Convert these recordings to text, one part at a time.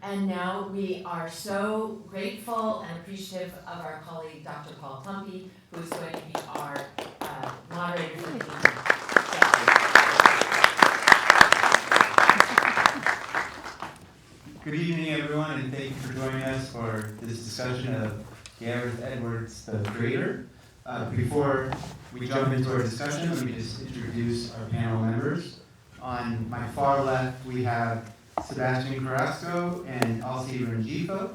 And now we are so grateful and appreciative of our colleague, Dr. Paul Klumpe, who is going to be our moderator for the evening. Good evening, everyone, and thank you for joining us for this discussion of Gareth Edwards, the creator. Before we jump into our discussion, let me just introduce our panel members. On my far left, we have Sebastian Carrasco and Alci Rengifo.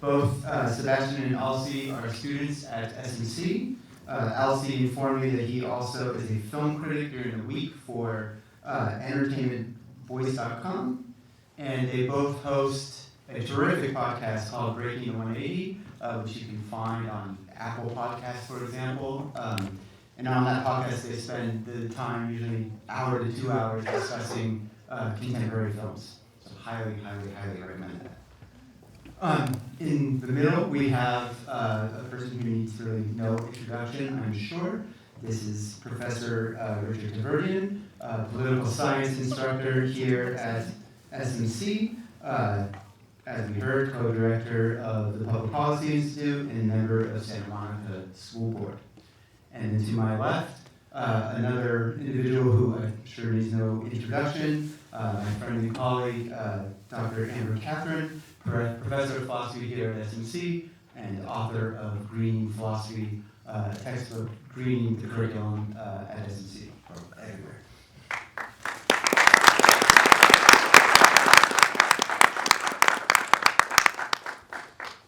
Both Sebastian and Alci are students at SMC. Alci informed me that he also is a film critic during the week for entertainmentvoice.com. And they both host a terrific podcast called Breaking the 180, which you can find on Apple Podcasts, for example. And on that podcast, they spend the time, usually an hour to 2 hours, discussing contemporary films. So highly, highly, highly recommend that. In the middle, we have a person who needs really no introduction, I'm sure. This is Professor Richard Taverdian, political science instructor here at SMC, as we heard, co-director of the Public Policy Institute and member of Santa Monica School Board. And then to my left, another individual who I'm sure needs no introduction, my friend and colleague, Dr. Amber Catherine, professor of philosophy here at SMC and author of Greening Philosophy, textbook Greening the Curriculum at SMC, or everywhere.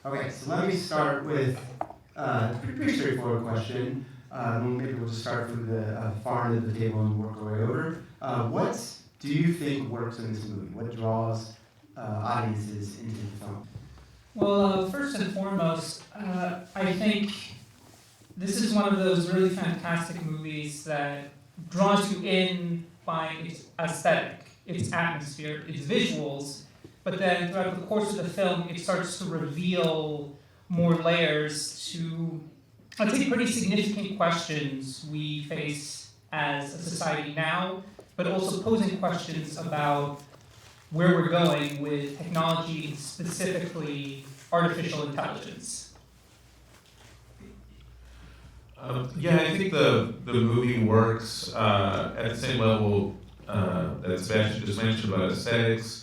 Okay, so let me start with a pretty straightforward question. Maybe we'll just start from the far end of the table and work our way over. What do you think works in this movie? What draws audiences into the film? Well, first and foremost, I think this is one of those really fantastic movies that draws you in by its aesthetic, its atmosphere, its visuals. But then throughout the course of the film, it starts to reveal more layers to, I think, pretty significant questions we face as a society now, but also posing questions about where we're going with technology, specifically artificial intelligence. Yeah, I think the movie works at the same level that Sebastian just mentioned about aesthetics.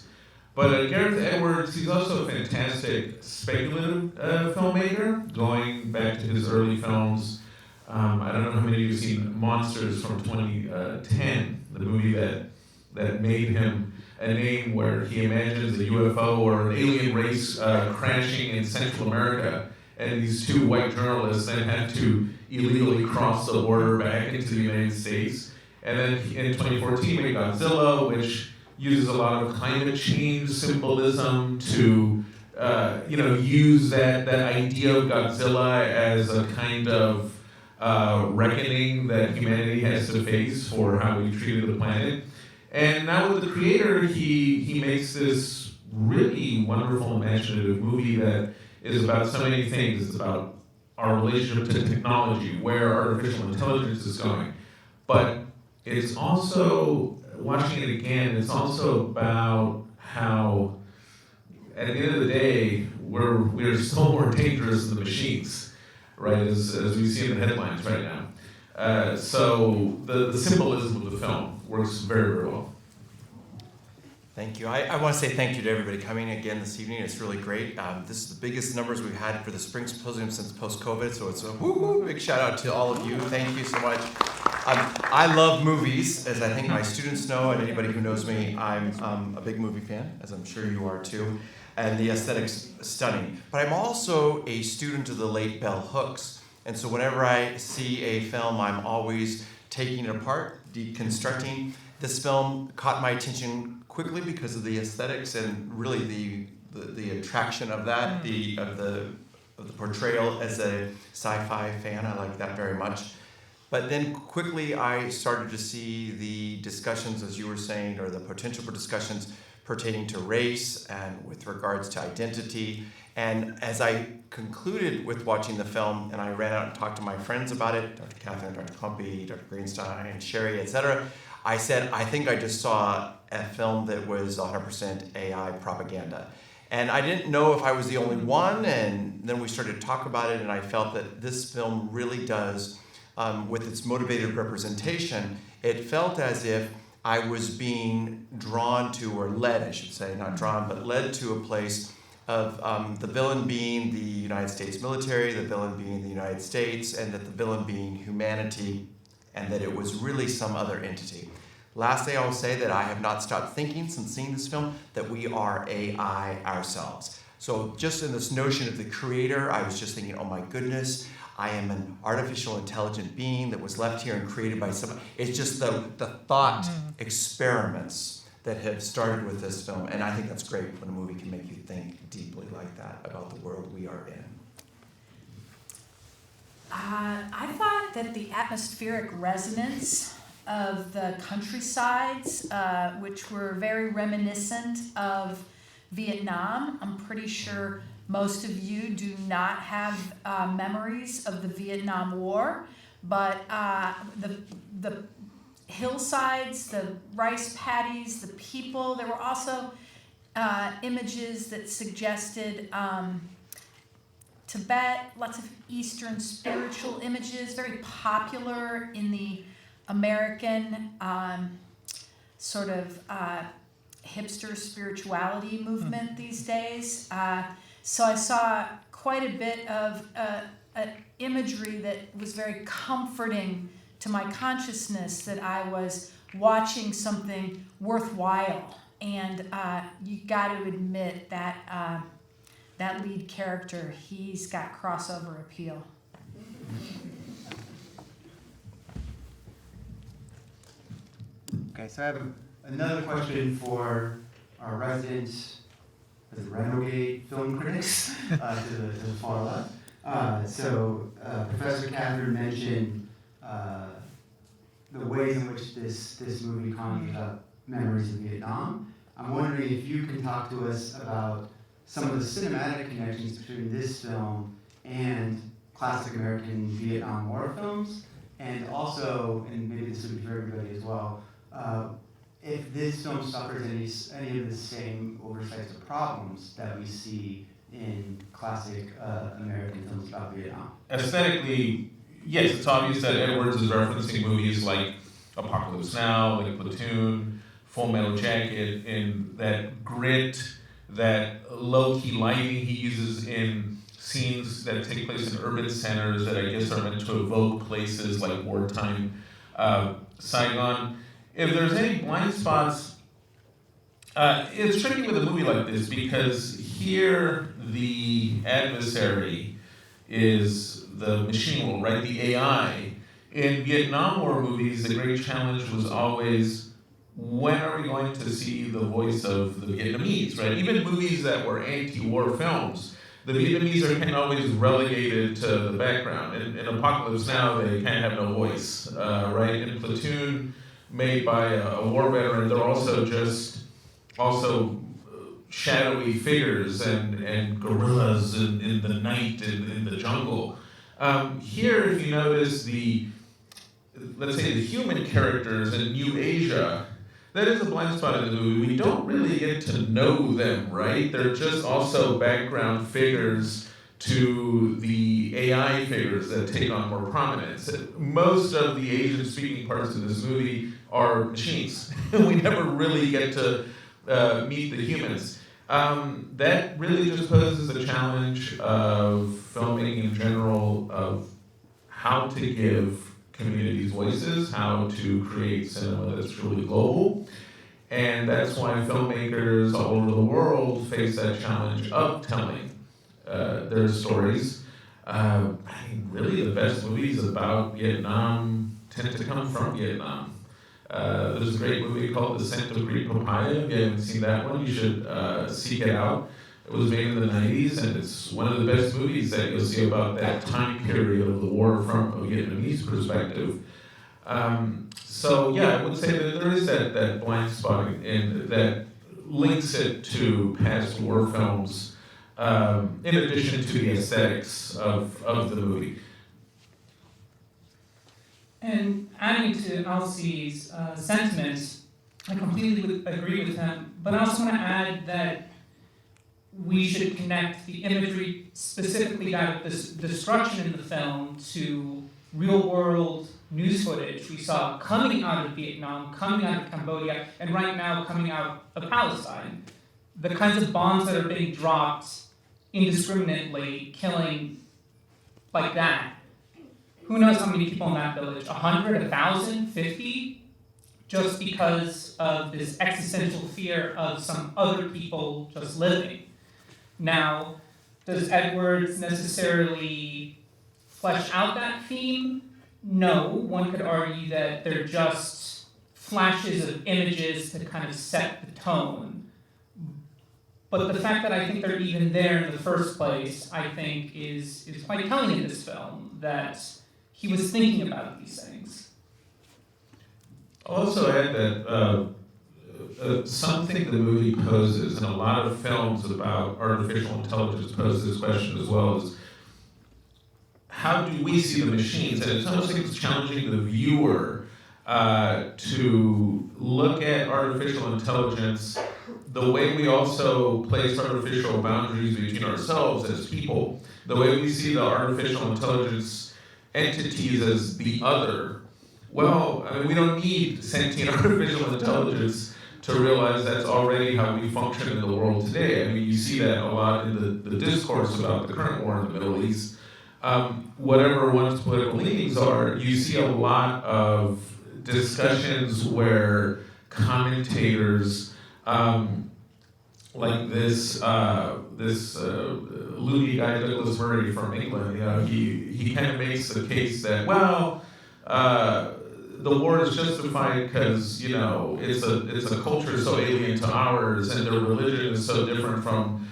But Gareth Edwards, he's also a fantastic speculative filmmaker, going back to his early films. I don't know how many of you have seen Monsters from 2010, the movie that made him a name where he imagines a UFO or an alien race crashing in Central America, and these two white journalists then have to illegally cross the border back into the United States. And then in 2014 made Godzilla, which uses a lot of climate change symbolism to, use that idea of Godzilla as a kind of reckoning that humanity has to face for how we've treated the planet. And now with the creator, he makes this really wonderful, imaginative movie that is about so many things. It's about our relationship to technology, where artificial intelligence is going. But it's also, watching it again, it's also about how, at the end of the day, we're still more dangerous than the machines, right? As we see in the headlines right now. So the symbolism of the film works very, very well. Thank you. I want to say thank you to everybody coming again this evening. It's really great. This is the biggest numbers we've had for the Spring Symposium since post-COVID, so it's a big shout out to all of you. Thank you so much. I love movies, as I think my students know, and anybody who knows me, I'm a big movie fan, as I'm sure you are too, and the aesthetic's stunning. But I'm also a student of the late Bell Hooks, and so whenever I see a film, I'm always taking it apart, deconstructing. This film caught my attention quickly because of the aesthetics and really the attraction of that, of the portrayal as a sci-fi fan. I like that very much. But then quickly I started to see the discussions, as you were saying, or the potential for discussions pertaining to race and with regards to identity. And as I concluded with watching the film, and I ran out and talked to my friends about it, Dr. Catherine, Dr. Klumpe, Dr. Greenstein, Shari, etc., I said, I think I just saw a film that was 100% AI propaganda. And I didn't know if I was the only one, and then we started to talk about it, and I felt that this film really does, with its motivated representation, it felt as if I was being drawn to, or led, I should say, not drawn, but led to a place of the villain being the United States military, the villain being the United States, and that the villain being humanity, and that it was really some other entity. Lastly, I will say that I have not stopped thinking since seeing this film that we are AI ourselves. So just in this notion of the creator, I was just thinking, oh my goodness, I am an artificial intelligent being that was left here and created by someone. It's just the thought experiments that have started with this film. And I think that's great when a movie can make you think deeply like that about the world we are in. I thought that the atmospheric resonance of the countrysides, which were very reminiscent of Vietnam. I'm pretty sure most of you do not have memories of the Vietnam War, but the hillsides, the rice paddies, the people, there were also images that suggested Tibet, lots of Eastern spiritual images, very popular in the American sort of hipster spirituality movement these days. So I saw quite a bit of imagery that was very comforting to my consciousness that I was watching something worthwhile. And you got to admit that that lead character, he's got crossover appeal. Okay, so I have another question for our resident renegade film critics to the far left. So Professor Catherine mentioned the ways in which this movie conjures up memories of Vietnam. I'm wondering if you can talk to us about some of the cinematic connections between this film and classic American Vietnam War films, and also, and maybe this would be for everybody as well, if this film suffers any of the same oversights or problems that we see in classic American films about Vietnam. Aesthetically, yes, it's obvious that Edwards is referencing movies like Apocalypse Now, like Platoon, Full Metal Jacket, in that grit, that low-key lighting he uses in scenes that take place in urban centers that I guess are meant to evoke places like wartime Saigon. If there's any blind spots, it's tricky with a movie like this because here the adversary is the machine, right? The AI. In Vietnam War movies, the great challenge was always, when are we going to see the voice of the Vietnamese, right? Even movies that were anti-war films, the Vietnamese are kind of always relegated to the background. In Apocalypse Now, they kind of have no voice, right? In Platoon, made by a war veteran, they're also shadowy figures and guerrillas in the night and in the jungle. Here, if you notice let's say the human characters in New Asia, that is a blind spot in the movie. We don't really get to know them, right? They're just also background figures to the AI figures that take on more prominence. Most of the Asian-speaking parts of this movie are machines. We never really get to meet the humans. That really just poses a challenge of filmmaking in general, of how to give communities voices, how to create cinema that's truly global. And that's why filmmakers all over the world face that challenge of telling their stories. Really the best movies about Vietnam tend to come from Vietnam. There's a great movie called The Scent of Green Papaya. If you haven't seen that one, you should seek it out. It was made in the 90s, and it's one of the best movies that you'll see about that time period of the war from a Vietnamese perspective. So yeah, I would say that there is that blind spot in that links it to past war films, in addition to the aesthetics of the movie. And adding to Elsie's sentiments, I completely agree with him, but I also want to add that we should connect the imagery, specifically that of this destruction in the film, to real-world news footage we saw coming out of Vietnam, coming out of Cambodia, and right now coming out of Palestine. The kinds of bombs that are being dropped indiscriminately, killing like that. Who knows how many people in that village? 100, 1,000, 50? Just because of this existential fear of some other people just living. Now, does Edwards necessarily flesh out that theme? No, one could argue that they're just flashes of images to kind of set the tone. But the fact that I think they're even there in the first place, I think is quite telling in this film, that he was thinking about these things. I'll also add that something the movie poses, and a lot of films about artificial intelligence pose this question as well, is how do we see the machines? And it's almost like it's challenging the viewer to look at artificial intelligence the way we also place artificial boundaries between ourselves as people, the way we see the artificial intelligence entities as the other. Well, I mean, we don't need sentient artificial intelligence to realize that's already how we function in the world today. I mean, you see that a lot in the discourse about the current war in the Middle East. Whatever one's political leanings are, you see a lot of discussions where commentators, like this loony guy Douglas Murray from England, you know, he kind of makes the case that, well, the war is justified because, you know, it's a culture so alien to ours, and their religion is so different from,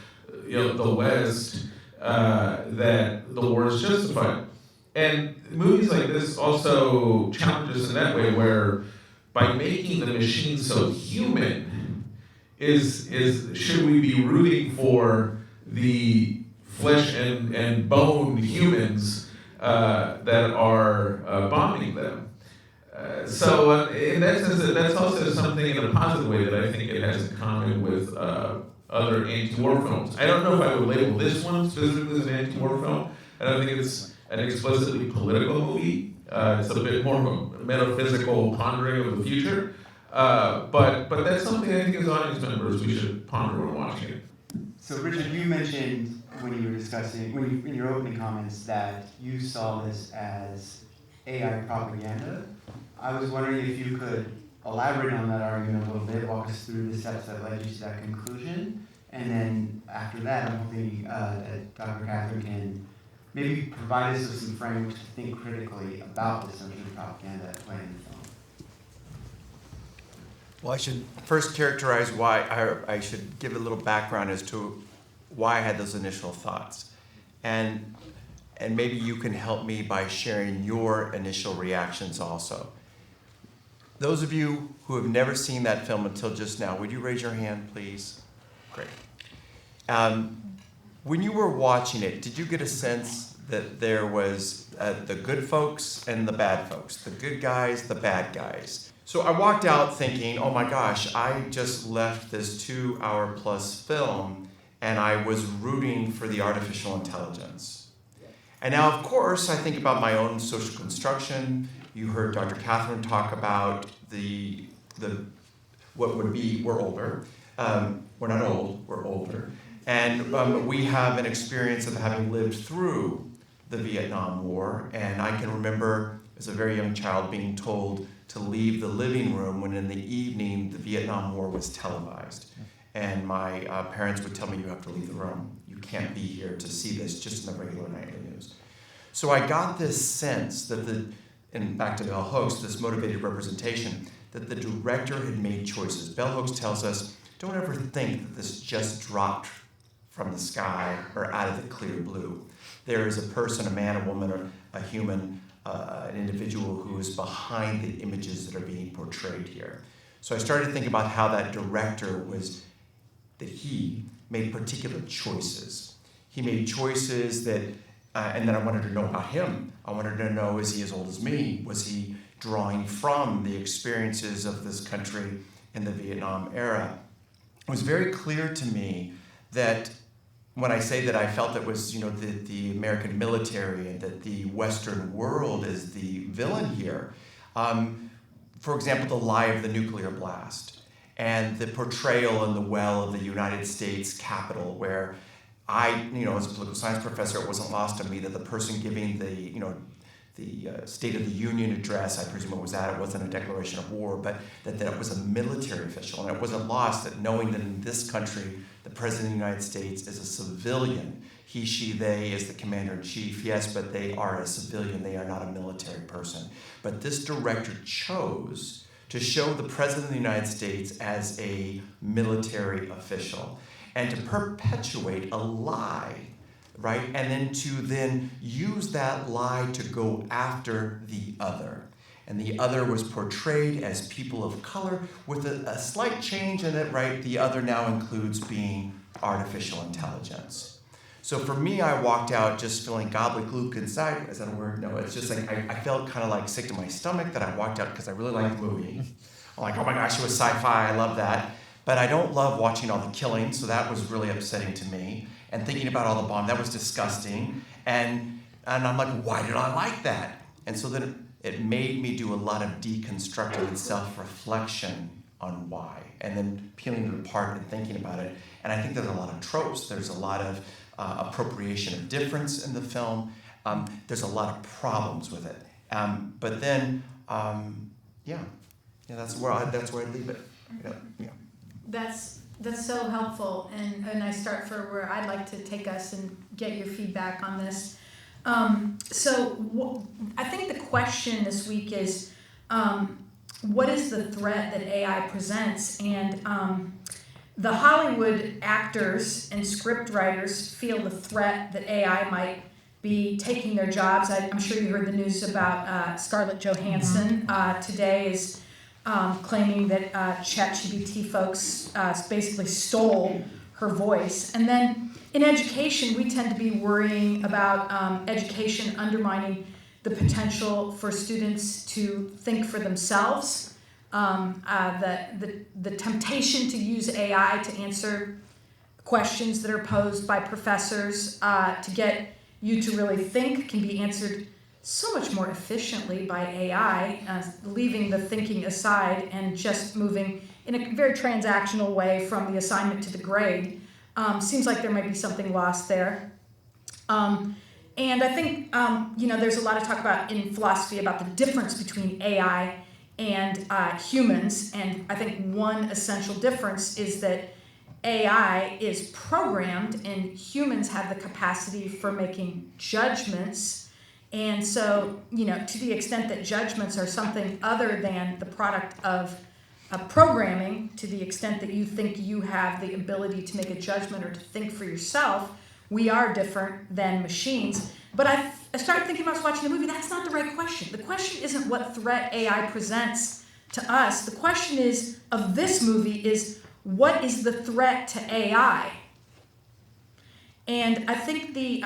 you know, the West, that the war is justified. And movies like this also challenge us in that way, where by making the machine so human, should we be rooting for the flesh and bone humans that are bombing them? So in that sense, that's also something in a positive way that I think it has in common with other anti-war films. I don't know if I would label this one specifically as an anti-war film. I don't think it's an explicitly political movie. It's a bit more of a metaphysical pondering of the future. But that's something I think as audience members we should ponder when watching it. So Richard, you mentioned when you were discussing, in your opening comments, that you saw this as AI propaganda. I was wondering if you could elaborate on that argument a little bit, walk us through the steps that led you to that conclusion, and then after that, I'm hoping that Dr. Catherine can maybe provide us with some frameworks to think critically about this notion of propaganda at play in the film. Well, I should first characterize why I should give a little background as to why I had those initial thoughts. And maybe you can help me by sharing your initial reactions also. Those of you who have never seen that film until just now, would you raise your hand, please? Great. When you were watching it, did you get a sense that there was the good folks and the bad folks, the good guys, the bad guys? So I walked out thinking, oh my gosh, I just left this 2-hour-plus film and I was rooting for the artificial intelligence. And now, of course, I think about my own social construction. You heard Dr. Catherine talk about what would be, we're older. We're not old, we're older. And we have an experience of having lived through the Vietnam War. And I can remember as a very young child being told to leave the living room when in the evening the Vietnam War was televised. And my parents would tell me, you have to leave the room. You can't be here to see this just in the regular nightly news. So I got this sense that and back to Bell Hooks, this motivated representation, that the director had made choices. Bell Hooks tells us, don't ever think that this just dropped from the sky or out of the clear blue. There is a person, a man, a woman, or a human, an individual who is behind the images that are being portrayed here. So I started to think about how that director that he made particular choices. He made choices that, and then I wanted to know about him. I wanted to know, is he as old as me? Was he drawing from the experiences of this country in the Vietnam era? It was very clear to me that when I say that I felt it was, the American military and that the Western world is the villain here. For example, the lie of the nuclear blast and the portrayal in the well of the United States Capitol, where I, as a political science professor, it wasn't lost on me that the person giving the State of the Union address, I presume it was that, it wasn't a declaration of war, but that it was a military official. And it wasn't lost that knowing that in this country, the President of the United States is a civilian. He, she, they is the commander-in-chief, yes, but they are a civilian. They are not a military person. But this director chose to show the President of the United States as a military official and to perpetuate a lie, right? And then to use that lie to go after the other. And the other was portrayed as people of color with a slight change in it, right? The other now includes being artificial intelligence. So for me, I walked out just feeling gobbledygook inside. Is that a word? No, it's just like I felt kind of like sick to my stomach that I walked out because I really liked the movie. I'm like, oh my gosh, it was sci-fi, I love that. But I don't love watching all the killing, so that was really upsetting to me. And thinking about all the bombs, that was disgusting. And I'm like, why did I like that? And so then it made me do a lot of deconstructing and self-reflection on why, and then peeling it apart and thinking about it. And I think there's a lot of tropes. There's a lot of appropriation of difference in the film. There's a lot of problems with it. But then, that's where I leave it. Yeah. That's so helpful, and I start for where I'd like to take us and get your feedback on this. I think the question this week is, what is the threat that AI presents? And the Hollywood actors and script writers feel the threat that AI might be taking their jobs. I'm sure you heard the news about Scarlett Johansson today is claiming that ChatGPT folks basically stole her voice. And then in education, we tend to be worrying about education undermining the potential for students to think for themselves, the temptation to use AI to answer questions that are posed by professors to get you to really think can be answered so much more efficiently by AI, leaving the thinking aside and just moving in a very transactional way from the assignment to the grade. Seems like there might be something lost there. And I think, there's a lot of talk about in philosophy about the difference between AI and humans. And I think one essential difference is that AI is programmed and humans have the capacity for making judgments. And so, to the extent that judgments are something other than the product of programming, to the extent that you think you have the ability to make a judgment or to think for yourself, we are different than machines. But I started thinking when I was watching the movie, that's not the right question. The question isn't what threat AI presents to us. The question of this movie is, what is the threat to AI? And I think the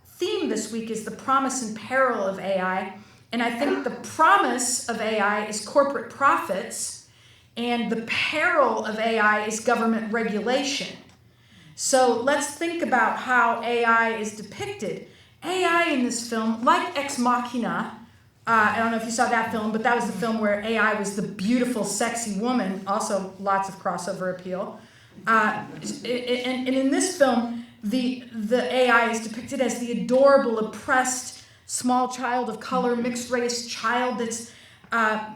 theme this week is the promise and peril of AI. And I think the promise of AI is corporate profits, and the peril of AI is government regulation. So let's think about how AI is depicted. AI in this film, like Ex Machina, I don't know if you saw that film, but that was the film where AI was the beautiful, sexy woman, also lots of crossover appeal. And in this film, the AI is depicted as the adorable, oppressed, small child of color, mixed race child that's a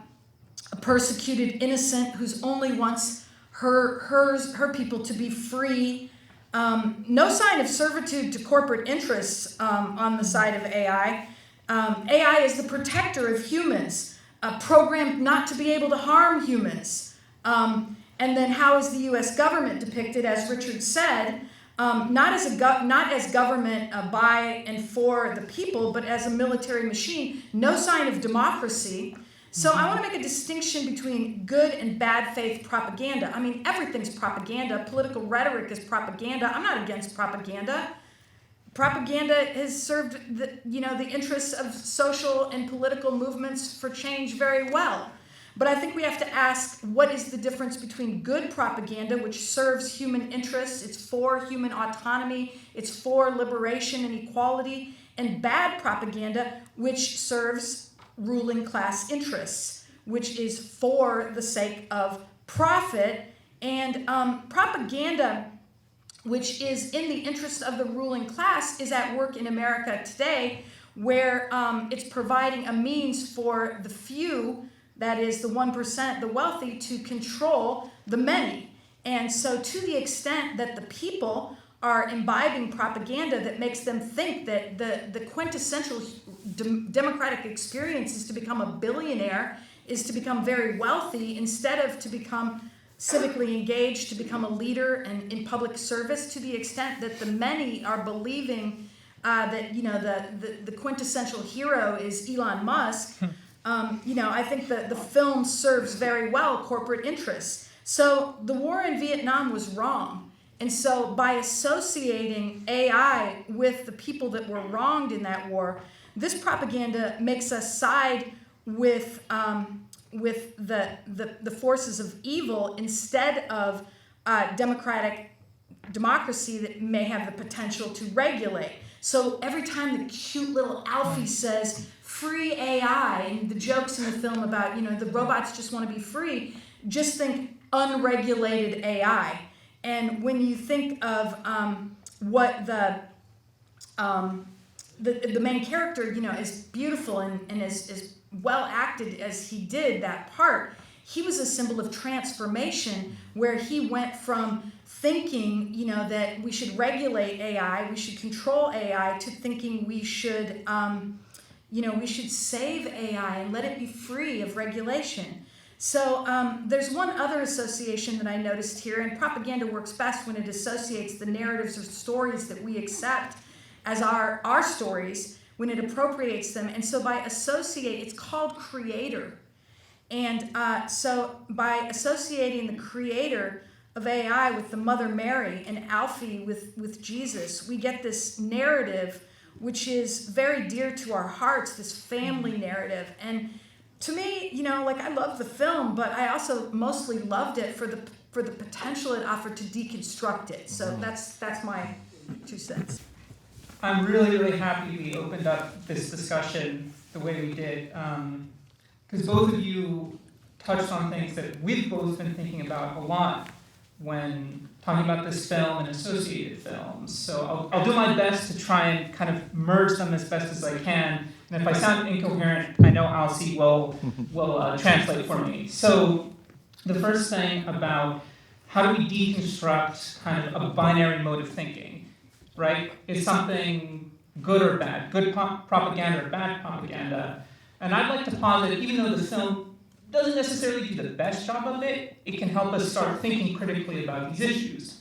persecuted innocent who's only wants her people to be free. No sign of servitude to corporate interests on the side of AI. AI is the protector of humans, programmed not to be able to harm humans. And then how is the U.S. government depicted, as Richard said, not as government by and for the people, but as a military machine. No sign of democracy. So I want to make a distinction between good and bad faith propaganda. I mean, everything's propaganda. Political rhetoric is propaganda. I'm not against propaganda. Propaganda has served the interests of social and political movements for change very well. But I think we have to ask, what is the difference between good propaganda, which serves human interests, it's for human autonomy, it's for liberation and equality, and bad propaganda, which serves ruling class interests, which is for the sake of profit, and propaganda, which is in the interest of the ruling class, is at work in America today, where it's providing a means for the few, that is the 1%, the wealthy, to control the many. And so to the extent that the people are imbibing propaganda that makes them think that the quintessential democratic experience is to become a billionaire, is to become very wealthy, instead of to become civically engaged, to become a leader and in public service, to the extent that the many are believing that the quintessential hero is Elon Musk, I think that the film serves very well corporate interests. So the war in Vietnam was wrong. And so by associating AI with the people that were wronged in that war, this propaganda makes us side with the forces of evil instead of democracy that may have the potential to regulate. So every time the cute little Alfie says free AI, and the jokes in the film about the robots just want to be free, just think unregulated AI. And when you think of what the main character is beautiful and is well acted as he did that part, he was a symbol of transformation, where he went from thinking that we should regulate AI, we should control AI, to thinking we should we should save AI and let it be free of regulation. So there's one other association that I noticed here, and propaganda works best when it associates the narratives or stories that we accept as our stories, when it appropriates them. And so it's called creator. And so by associating the creator of AI with the Mother Mary and Alfie with Jesus, we get this narrative which is very dear to our hearts, this family narrative. And to me, I love the film, but I also mostly loved it for the potential it offered to deconstruct it. So that's my 2 cents. I'm really, really happy we opened up this discussion the way we did, because both of you touched on things that we've both been thinking about a lot when talking about this film and associated films. So I'll do my best to try and kind of merge them as best as I can. And if I sound incoherent, I know Alcy will translate for me. So the first thing about how do we deconstruct kind of a binary mode of thinking, right? Is something good or bad? Good propaganda or bad propaganda? And I'd like to posit, even though the film doesn't necessarily do the best job of it, it can help us start thinking critically about these issues.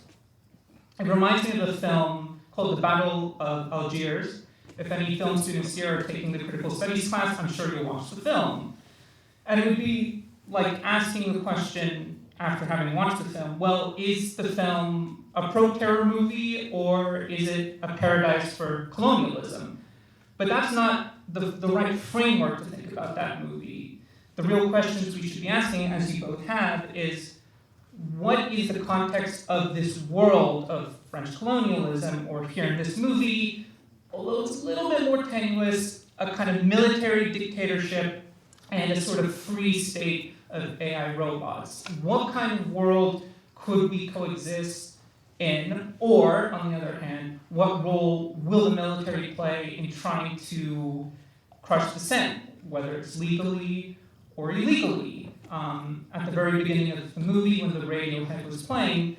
It reminds me of a film called The Battle of Algiers. If any film students here are taking the critical studies class, I'm sure you'll watch the film. And it would be like asking the question, after having watched the film, well, is the film a pro-terror movie, or is it a paradise for colonialism? But that's not the right framework to think about that movie. The real questions we should be asking, as you both have, is what is the context of this world of French colonialism, or here in this movie, although it's a little bit more tenuous, a kind of military dictatorship and a sort of free state of AI robots. What kind of world could we coexist in? Or, on the other hand, what role will the military play in trying to crush dissent, whether it's legally or illegally? At the very beginning of the movie, when the Radiohead was playing,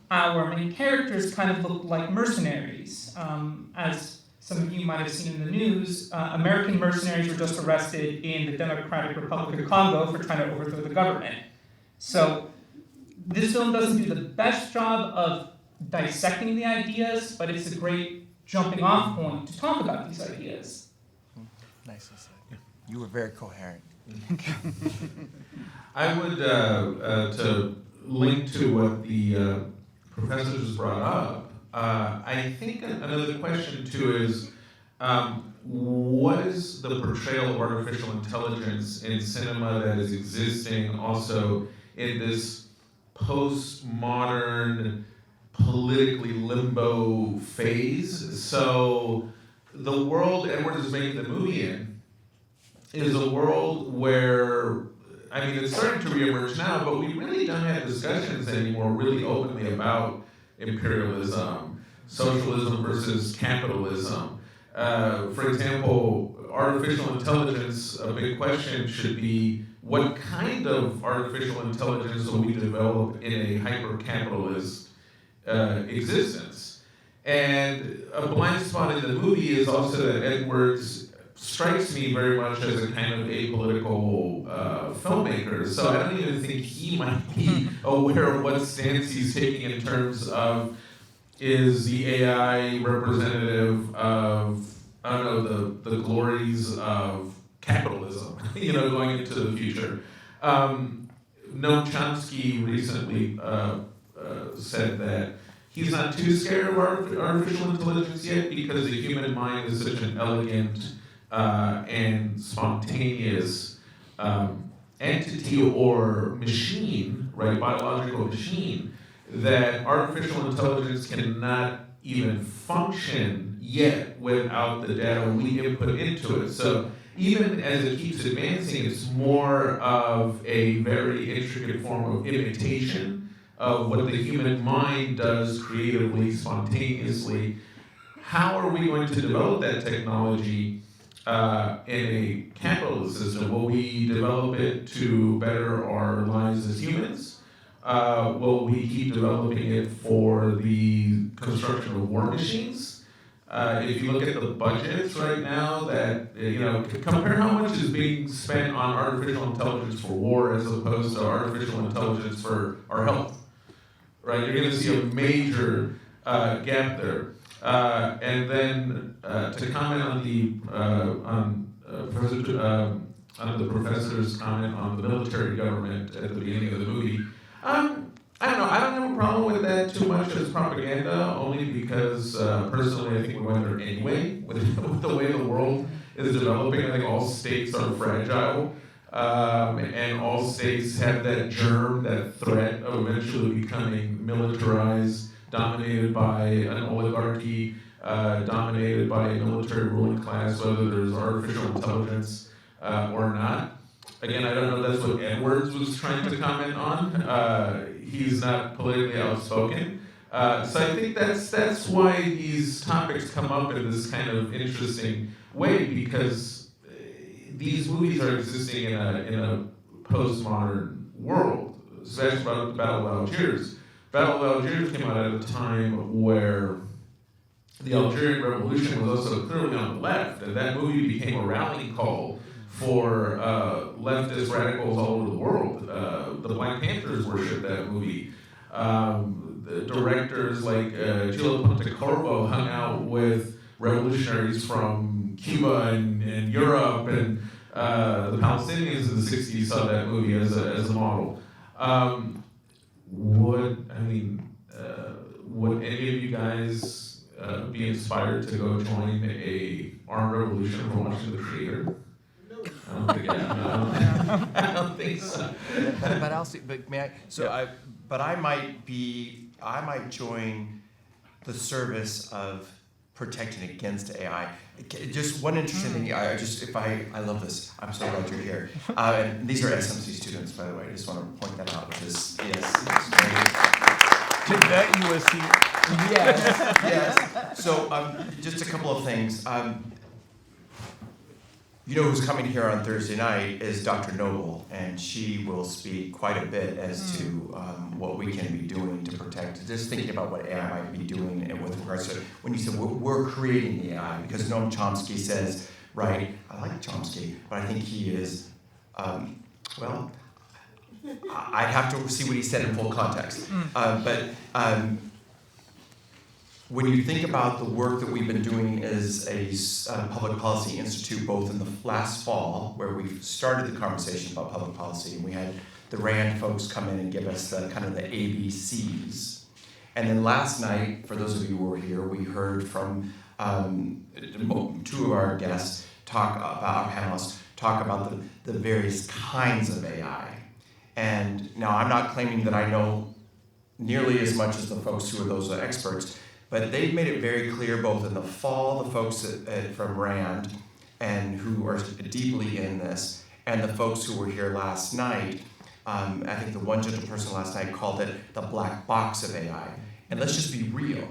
our main characters kind of looked like mercenaries. As some of you might have seen in the news, American mercenaries were just arrested in the Democratic Republic of Congo for trying to overthrow the government. So this film doesn't do the best job of dissecting the ideas, but it's a great jumping off point to talk about these ideas. Nicely said. You were very coherent. I would, to link to what the professor just brought up, I think another question too is, what is the portrayal of artificial intelligence in cinema that is existing also in this postmodern, politically limbo phase? So the world Edward is making the movie in is a world where, I mean, it's starting to reemerge now, but we really don't have discussions anymore really openly about imperialism, socialism versus capitalism. For example, artificial intelligence, a big question should be, what kind of artificial intelligence will we develop in a hyper-capitalist existence? And a blind spot in the movie is also that Edwards strikes me very much as a kind of apolitical filmmaker. So I don't even think he might be aware of what stance he's taking in terms of, is the AI representative of, I don't know, the glories of capitalism, going into the future. Noam Chomsky recently said that he's not too scared of artificial intelligence yet because the human mind is such an elegant and spontaneous entity or machine, right, biological machine, that artificial intelligence cannot even function yet without the data we input into it. So even as it keeps advancing, it's more of a very intricate form of imitation of what the human mind does creatively, spontaneously. How are we going to develop that technology in a capitalist system? Will we develop it to better our lives as humans? Will we keep developing it for the construction of war machines? If you look at the budgets right now, that compare how much is being spent on artificial intelligence for war as opposed to artificial intelligence for our health, right? You're going to see a major gap there. And then to comment on the professor's comment on the military government at the beginning of the movie. I don't know. I don't have a problem with that too much as propaganda, only because personally I think we went there anyway with the way the world is developing. I think all states are fragile, and all states have that germ, that threat of eventually becoming militarized, dominated by an oligarchy, dominated by a military ruling class, whether there's artificial intelligence or not. Again, I don't know if that's what Edwards was trying to comment on. He's not politically outspoken. So I think that's why these topics come up in this kind of interesting way, because these movies are existing in a postmodern world, especially about the Battle of Algiers. Battle of Algiers came out at a time where the Algerian Revolution was also clearly on the left, and that movie became a rallying call for leftist radicals all over the world. The Black Panthers worshiped that movie. The directors like Gillo Pontecorvo hung out with revolutionaries from Cuba and Europe, and the Palestinians in the 60s saw that movie as a model. Would any of you guys be inspired to go join a armed revolution for watching The Creator? I don't think so. But I'll see. But may I? So yeah. I might join the service of protecting against AI. Just one interesting thing. I love this. I'm so glad you're here. And these are SMC students, by the way. I just want to point that out. Which is Take that, USC. Yes. Yes. So just a couple of things. Who's coming here on Thursday night is Dr. Noble, and she will speak quite a bit as to what we can be doing to protect, just thinking about what AI might be doing and with regards to, when you said we're creating the AI, because Noam Chomsky says, right, I like Chomsky, but I think he is, I'd have to see what he said in full context. When you think about the work that we've been doing as a public policy institute, both in the last fall, where we started the conversation about public policy, and we had the RAND folks come in and give us the kind of the ABCs, And then last night, for those of you who were here, we heard from two of our guests panelists talk about the various kinds of AI. And now I'm not claiming that I know nearly as much as the folks who are those experts, but they've made it very clear both in the fall, the folks from RAND and who are deeply in this, and the folks who were here last night. I think the one gentle person last night called it the black box of AI. And let's just be real.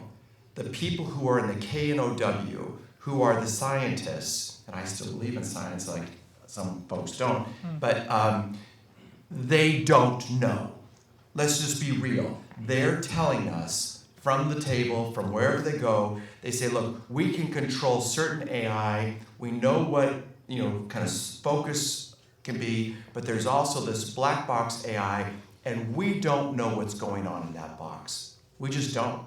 The people who are in the K and OW, who are the scientists, and I still believe in science like some folks don't, but they don't know. Let's just be real. They're telling us from the table, from wherever they go, they say, look, we can control certain AI. We know what, kind of focus can be, but there's also this black box AI, and we don't know what's going on in that box. We just don't.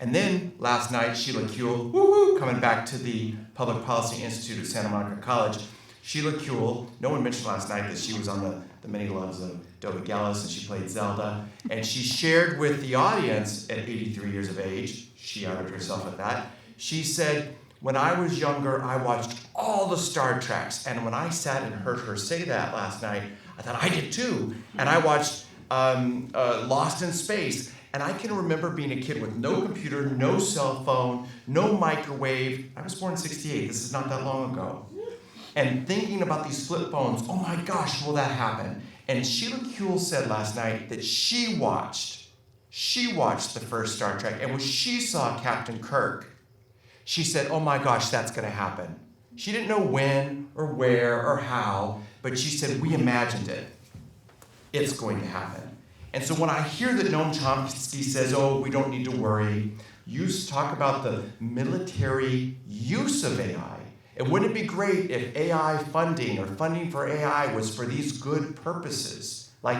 And then last night, Sheila Kuehl, coming back to the Public Policy Institute at Santa Monica College. Sheila Kuehl, no one mentioned last night that she was on the Many Loves of Dota Gallus, and she played Zelda. And she shared with the audience at 83 years of age, she outed herself at that, she said, when I was younger, I watched all the Star Treks. And when I sat and heard her say that last night, I thought, I did too. And I watched Lost in Space. And I can remember being a kid with no computer, no cell phone, no microwave. I was born in '68. This is not that long ago. And thinking about these flip phones, oh my gosh, will that happen? And Sheila Kuehl said last night that she watched the first Star Trek, and when she saw Captain Kirk, she said, oh my gosh, that's going to happen. She didn't know when or where or how, but she said, we imagined it. It's going to happen. And so when I hear that Noam Chomsky says, oh, we don't need to worry, you talk about the military use of AI. And wouldn't it be great if AI funding or funding for AI was for these good purposes, like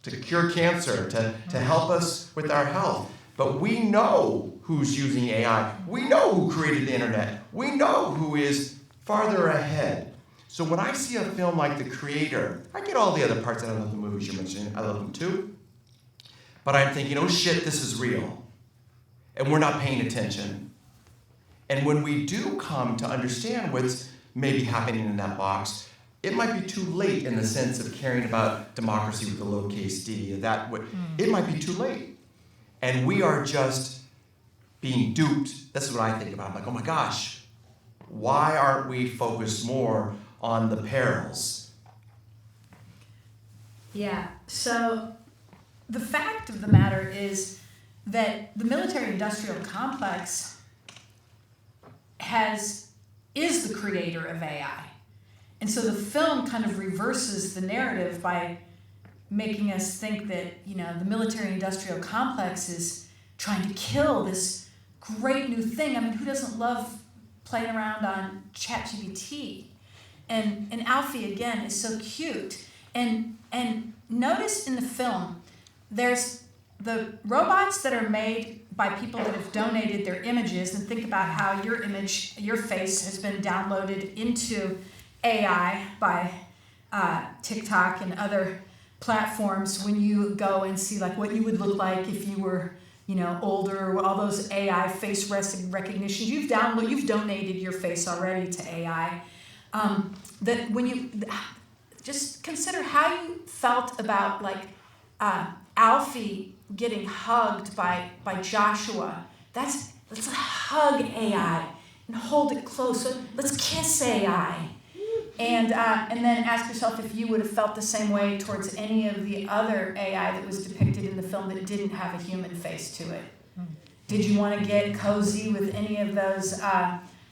to cure cancer, to help us with our health? But we know who's using AI. We know who created the internet. We know who is farther ahead. So when I see a film like The Creator, I get all the other parts that I love the movies you're mentioning. I love them too. But I'm thinking, oh shit, this is real. And we're not paying attention. And when we do come to understand what's maybe happening in that box, it might be too late in the sense of caring about democracy with a lowercase d. It might be too late. And we are just being duped. That's what I think about. I'm like, oh my gosh, why aren't we focused more on the perils? Yeah, so the fact of the matter is that the military-industrial complex is the creator of AI. And so the film kind of reverses the narrative by making us think that, the military-industrial complex is trying to kill this great new thing. I mean, who doesn't love playing around on ChatGPT? And Alfie, again, is so cute. And notice in the film, there's the robots that are made by people that have donated their images, and think about how your image, your face has been downloaded into AI by TikTok and other platforms when you go and see like what you would look like if you were, older, all those AI face recognition. You've donated your face already to AI. That when you just consider how you felt about like Alfie getting hugged by Joshua. Let's hug AI and hold it close. So let's kiss AI. And then ask yourself if you would have felt the same way towards any of the other AI that was depicted in the film that didn't have a human face to it. Did you want to get cozy with any of those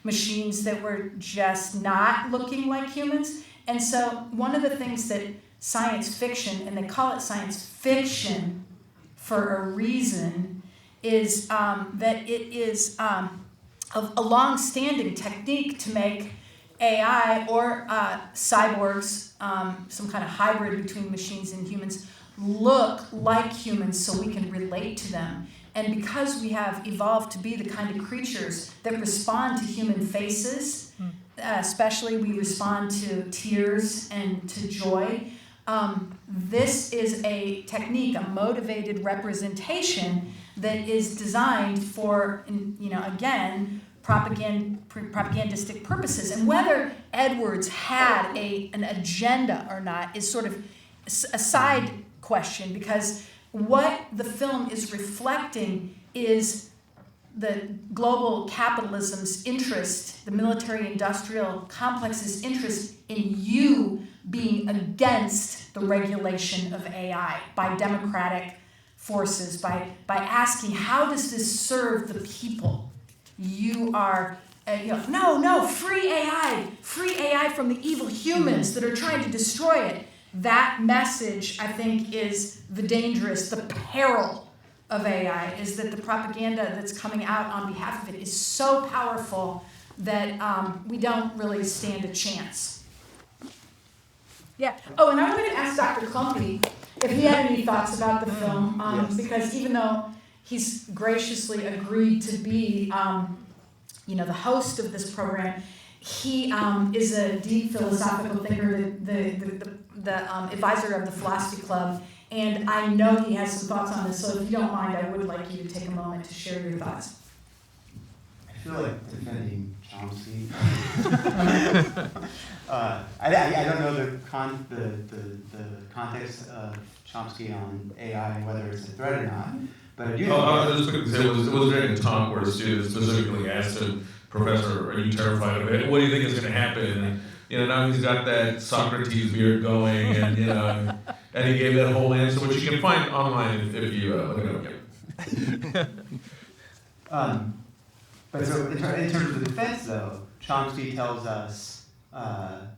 machines that were just not looking like humans? And so one of the things that science fiction, and they call it science fiction for a reason, is that it is a long-standing technique to make AI or cyborgs, some kind of hybrid between machines and humans, look like humans so we can relate to them. And because we have evolved to be the kind of creatures that respond to human faces, especially we respond to tears and to joy, this is a technique, a motivated representation that is designed for, again, propagandistic purposes. And whether Edwards had an agenda or not is sort of a side question, because what the film is reflecting is the global capitalism's interest, the military-industrial complex's interest in you being against the regulation of AI by democratic forces, by asking, how does this serve the people? You are, no, free AI from the evil humans that are trying to destroy it. That message, I think, is the peril of AI, is that the propaganda that's coming out on behalf of it is so powerful that we don't really stand a chance. Yeah. Oh, and I wanted to ask Dr. Klumpe if he had any thoughts about the film, Yes. because even though he's graciously agreed to be, the host of this program, he is a deep philosophical thinker, the advisor of the Philosophy Club, and I know he has some thoughts on this, so if you don't mind, I would like you to take a moment to share your thoughts. I feel like defending Chomsky. I don't know the context of Chomsky on AI and whether it's a threat or not, but I do. I'll just quickly say it was during a talk where a student specifically asked him, "Professor, are you terrified of it? What do you think is going to happen?" And now he's got that Socrates beard going, and and he gave that whole answer, which you can find online if you look it up. But so in terms of the defense, though, Chomsky tells us that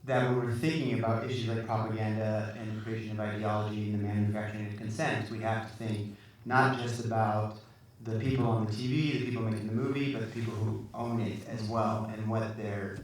when we're thinking about issues like propaganda and the creation of ideology and the manufacturing of consent, we have to think not just about the people on the TV, the people making the movie, but the people who own it as well, and what their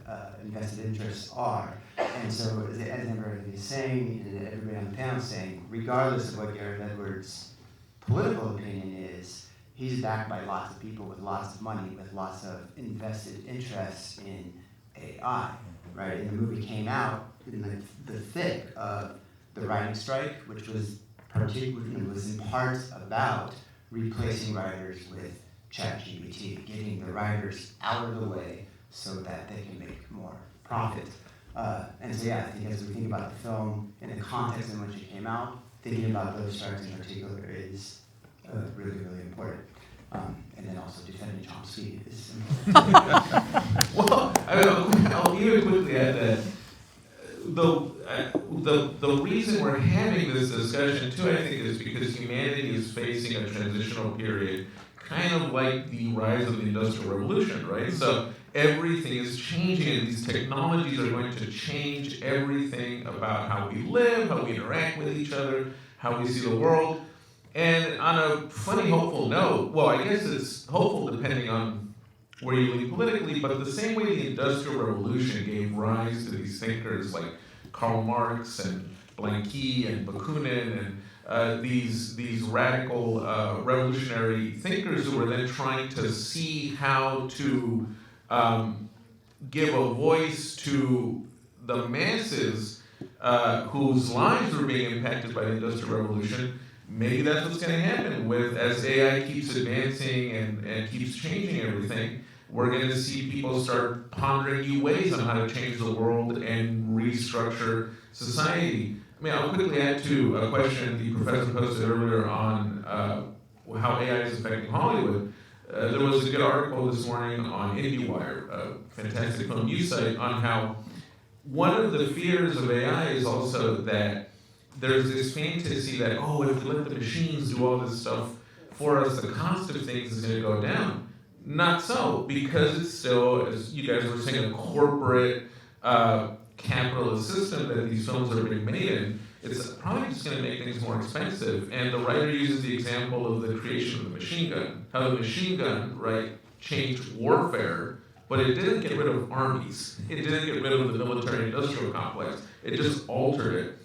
invested interests are. And so, as everybody is saying, and everybody on the panel is saying, regardless of what Gareth Edwards' political opinion is, he's backed by lots of people with lots of money, with lots of invested interests in AI, right? And the movie came out in the thick of the writing strike, which was in part about replacing writers with ChatGPT, getting the writers out of the way so that they can make more profit. And so, I think as we think about the film in the context in which it came out, thinking about those strikes in particular is really, really important. And then also defending Chomsky is important. Well, I'll even quickly add that the reason we're having this discussion too, I think, is because humanity is facing a transitional period, kind of like the rise of the Industrial Revolution, right? So everything is changing, and these technologies are going to change everything about how we live, how we interact with each other, how we see the world. And on a funny, hopeful note, well, I guess it's hopeful depending on where you lean politically, but the same way the Industrial Revolution gave rise to these thinkers like Karl Marx and Blanqui and Bakunin and these radical revolutionary thinkers who were then trying to see how to give a voice to the masses whose lives were being impacted by the Industrial Revolution. Maybe that's what's going to happen as AI keeps advancing and keeps changing everything. We're going to see people start pondering new ways on how to change the world and restructure society. I mean, I'll quickly add to a question the professor posted earlier on how AI is affecting Hollywood. There was a good article this morning on IndieWire, a fantastic film news site, on how one of the fears of AI is also that there's this fantasy that, if we let the machines do all this stuff for us, the cost of things is going to go down. Not so, because it's still, as you guys were saying, a corporate capitalist system that these films are being made in. It's probably just going to make things more expensive. And the writer uses the example of the creation of the machine gun. How the machine gun, changed warfare, but it didn't get rid of armies. It didn't get rid of the military-industrial complex. It just altered it.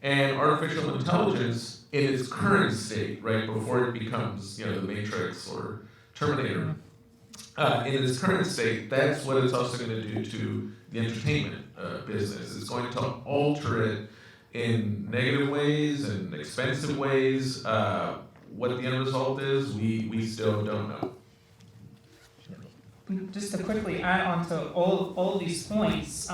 And artificial intelligence, in its current state, before it becomes, the Matrix or Terminator, in its current state, that's what it's also going to do to the entertainment business. It's going to alter it in negative ways and expensive ways. what the end result is, we still don't know. Just to quickly add on to all of these points,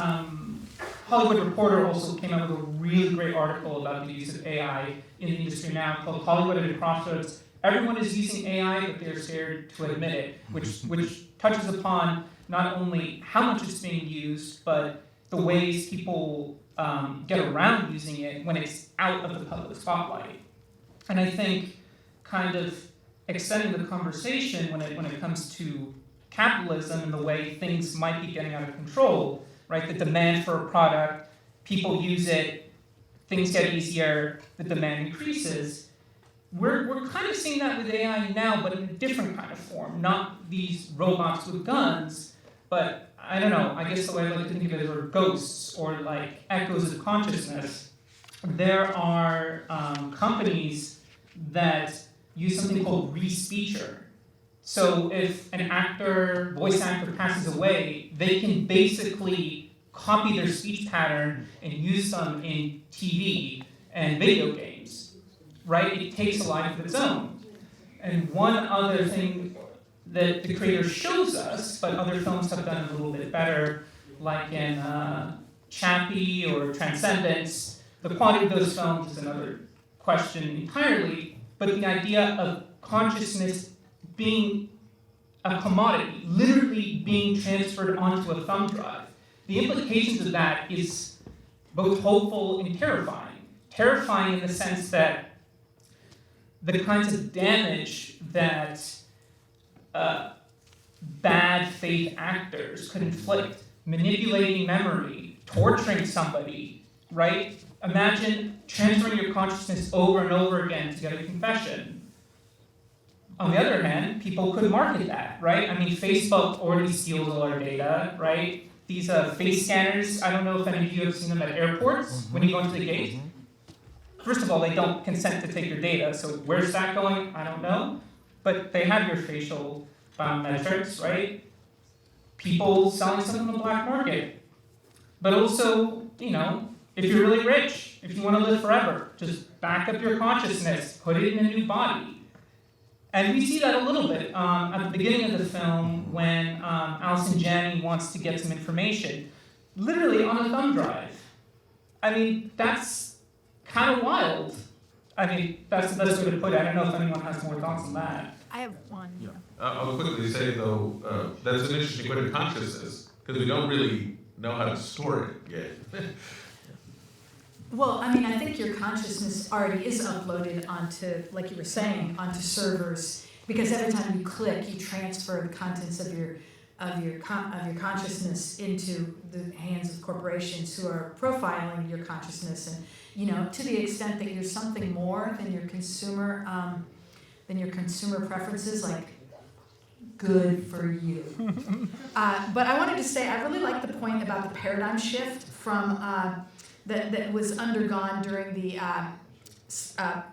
Hollywood Reporter also came out with a really great article about the use of AI in the industry now called Hollywood at a Crossroads. Everyone is using AI, but they're scared to admit it, which touches upon not only how much it's being used, but the ways people get around using it when it's out of the public spotlight. And I think kind of extending the conversation when it comes to capitalism and the way things might be getting out of control, right? The demand for a product, people use it, things get easier, the demand increases. We're kind of seeing that with AI now, but in a different kind of form. Not these robots with guns, but I don't know, I guess the way I like to think of it are ghosts or like echoes of consciousness. There are companies that use something called re-speecher. So if an actor, voice actor passes away, they can basically copy their speech pattern and use them in TV and video games, right? It takes a life of its own. And one other thing that the creator shows us, but other films have done a little bit better, like in Chappie or Transcendence, the quality of those films is another question entirely, but the idea of consciousness being a commodity, literally being transferred onto a thumb drive. The implications of that is both hopeful and terrifying. Terrifying in the sense that the kinds of damage that bad faith actors could inflict, manipulating memory, torturing somebody, right? Imagine transferring your consciousness over and over again to get a confession. On the other hand, people could market that, right? I mean, Facebook already steals all our data, right? These face scanners, I don't know if any of you have seen them at airports when you go into the gate. First of all, they don't consent to take your data, so where's that going? I don't know. But they have your facial biometrics, right? People selling something on the black market. But also, you know, if you're really rich, if you want to live forever, just back up your consciousness, put it in a new body. And we see that a little bit at the beginning of the film when Allison Janney wants to get some information, literally on a thumb drive. I mean, that's kind of wild. I mean, that's the best way to put it. I don't know if anyone has more thoughts on that. I have one. Yeah. I'll quickly say, though, that's an interesting point of consciousness, because we don't really know how to store it yet. Well, I mean, I think your consciousness already is uploaded onto, like you were saying, onto servers, because every time you click, you transfer the contents of your consciousness into the hands of corporations who are profiling your consciousness, and you know, to the extent that you're something more than your consumer preferences, like good for you. But I wanted to say, I really like the point about the paradigm shift from that was undergone during the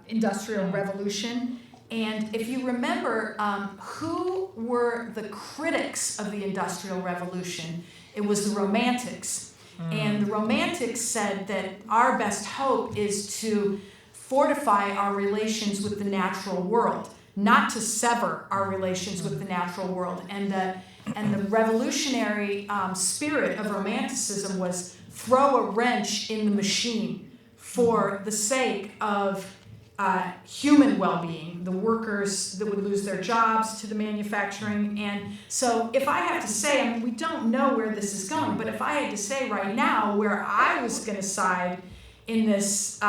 Industrial Revolution. And if you remember, who were the critics of the Industrial Revolution? It was the Romantics. And the Romantics said that our best hope is to fortify our relations with the natural world, not to sever our relations with the natural world. And the revolutionary spirit of Romanticism was throw a wrench in the machine for the sake of human well-being, the workers that would lose their jobs to the manufacturing. And so if I have to say, I mean, we don't know where this is going, but if I had to say right now where I was going to side in this,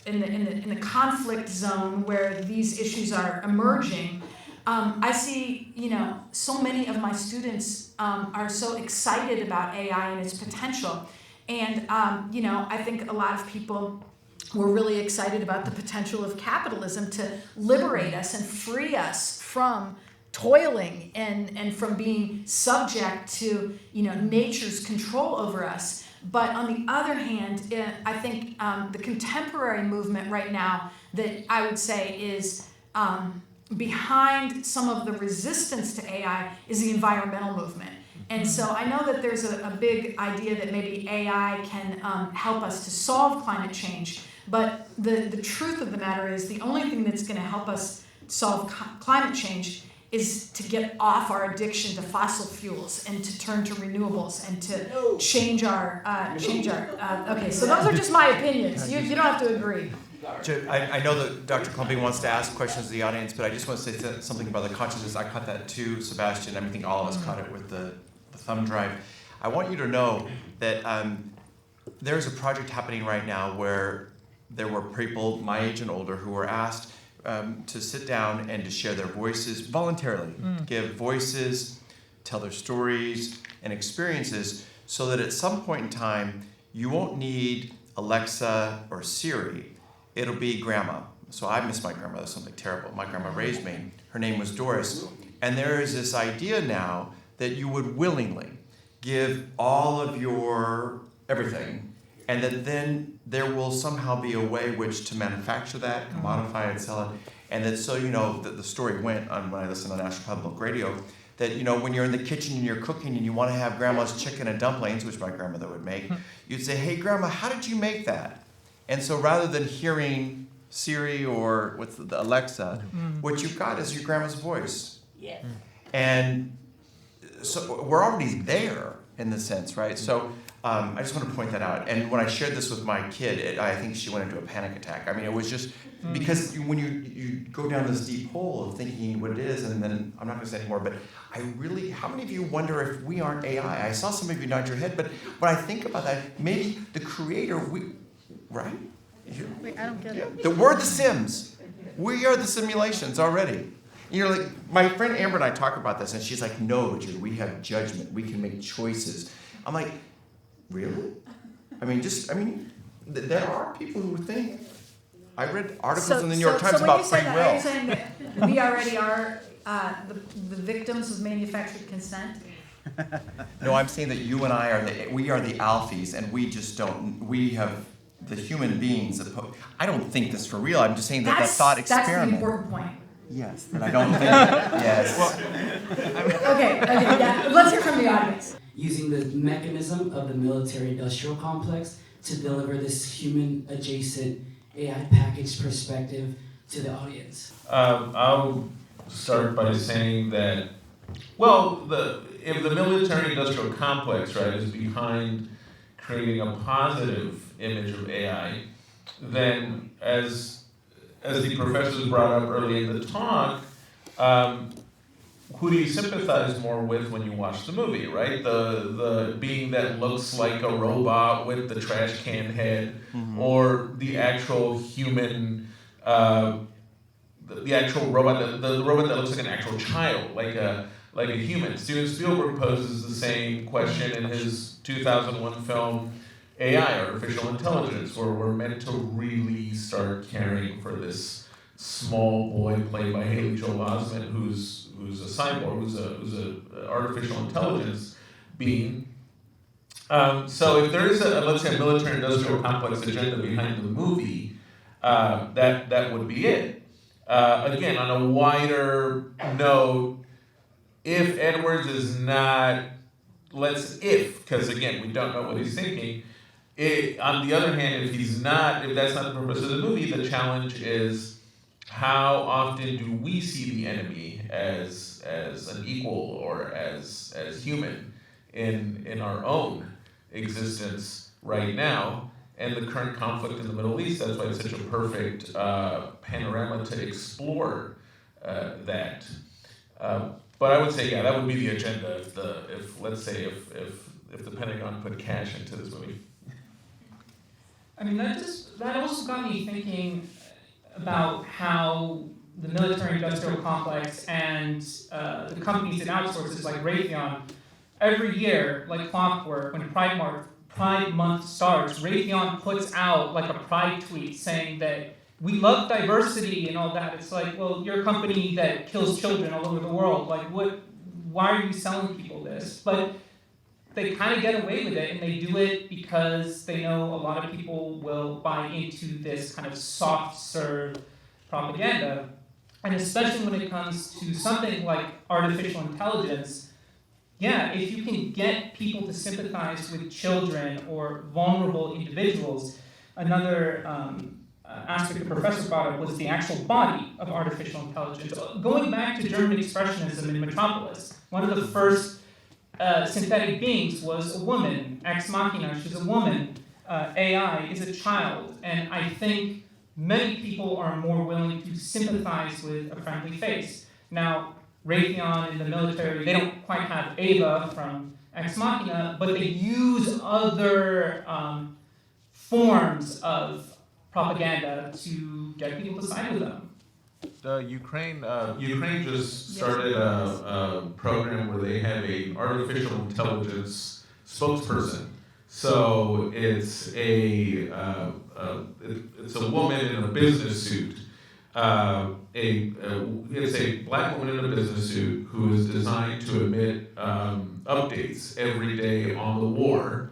in the conflict zone where these issues are emerging, I see, you know, so many of my students are so excited about AI and its potential. And, you know, I think a lot of people were really excited about the potential of capitalism to liberate us and free us from toiling and from being subject to, you know, nature's control over us. But on the other hand, I think the contemporary movement right now that I would say is behind some of the resistance to AI is the environmental movement. And so I know that there's a big idea that maybe AI can help us to solve climate change, but the truth of the matter is the only thing that's going to help us solve climate change is to get off our addiction to fossil fuels and to turn to renewables and to change our okay, so those are just my opinions. You don't have to agree. I know that Dr. Klumpe wants to ask questions to the audience, but I just want to say something about the consciousness. I caught that too, Sebastian. I think all of us caught it with the thumb drive. I want you to know that there's a project happening right now where there were people my age and older who were asked to sit down and to share their voices voluntarily, give voices, tell their stories and experiences, so that at some point in time, you won't need Alexa or Siri. It'll be grandma. So I miss my grandmother, something terrible. My grandma raised me. Her name was Doris. And there is this idea now that you would willingly give all of your everything, and that then there will somehow be a way which to manufacture that, commodify it, sell it. And that, so you know, that the story went on when I listened on National Public Radio, that, you know, when you're in the kitchen and you're cooking and you want to have grandma's chicken and dumplings, which my grandmother would make, you'd say, hey grandma, how did you make that? And so rather than hearing Siri or with the Alexa, what you've got is your grandma's voice. Yeah. And so we're already there in the sense, right? So I just want to point that out. And when I shared this with my kid, I think she went into a panic attack. I mean, it was just because when you go down this deep hole of thinking what it is, and then I'm not going to say anymore, but I really, how many of you wonder if we aren't AI? I saw some of you nod your head, but when I think about that, maybe the creator, right? Wait, I don't get it. We're the Sims. We are the simulations already. And you're like, my friend Amber and I talk about this, and she's like, no, Jude, we have judgment. We can make choices. I'm like, really? There are people who think. I read articles in the New York Times about free will. Are you saying that we already are the victims of manufactured consent? No, I'm saying that you and I are the alphys, and we just don't. We have the human beings. I don't think this for real. I'm just saying that thought experiment. That's the important point. Yes, that I don't think. Yes. Okay, yeah. Let's hear from the audience. Using the mechanism of the military-industrial complex to deliver this human-adjacent AI packaged perspective to the audience. I'll start by saying that, well, if the military-industrial complex, right, is behind creating a positive image of AI, then as the professors brought up early in the talk, who do you sympathize more with when you watch the movie, right? The being that looks like a robot with the trash can head, or the actual human, the actual robot, the robot that looks like an actual child, like a human. Steven Spielberg poses the same question in his 2001 film AI, Artificial Intelligence, where we're meant to really start caring for this small boy played by Haley Joel Osment, who's a cyborg, who's a artificial intelligence being. So if there is let's say a military-industrial complex agenda behind the movie, that would be it. Again, on a wider note, if Edwards is not, because again, we don't know what he's thinking. On the other hand, if that's not the purpose of the movie, the challenge is how often do we see the enemy as an equal or as human in our own existence right now, and the current conflict in the Middle East. That's why it's such a perfect panorama to explore that. But I would say, yeah, that would be the agenda if the Pentagon put cash into this movie. I mean, that also got me thinking about how the military-industrial complex and the companies that outsources like Raytheon, every year, like clockwork, when Pride Month starts, Raytheon puts out like a pride tweet saying that we love diversity and all that. It's like, well, you're a company that kills children all over the world. Like, why are you selling people this? But they kind of get away with it, and they do it because they know a lot of people will buy into this kind of soft-serve propaganda. And especially when it comes to something like artificial intelligence, yeah, if you can get people to sympathize with children or vulnerable individuals, another aspect the professor brought up was the actual body of artificial intelligence. Going back to German expressionism in Metropolis, one of the first synthetic beings was a woman, ex machina, she's a woman. AI is a child, and I think many people are more willing to sympathize with a friendly face. Now, Raytheon in the military, they don't quite have Ava from Ex Machina, but they use other forms of propaganda to get people to side with them. Ukraine just started a program where they have an artificial intelligence spokesperson. So it's a woman in a business suit. It's a black woman in a business suit who is designed to emit updates every day on the war.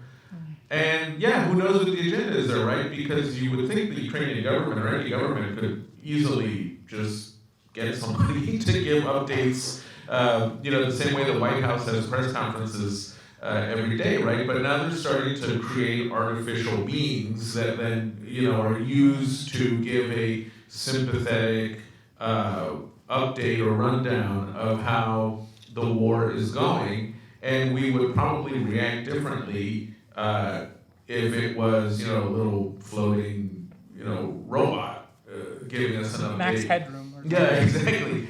And yeah, who knows what the agenda is there, right? Because you would think the Ukrainian government or any government could easily just get somebody to give updates, the same way the White House has press conferences every day, right? But now they're starting to create artificial beings that then, are used to give a sympathetic update or rundown of how the war is going, and we would probably react differently if it was, a little floating, robot giving us an update. Max Headroom. Yeah, exactly.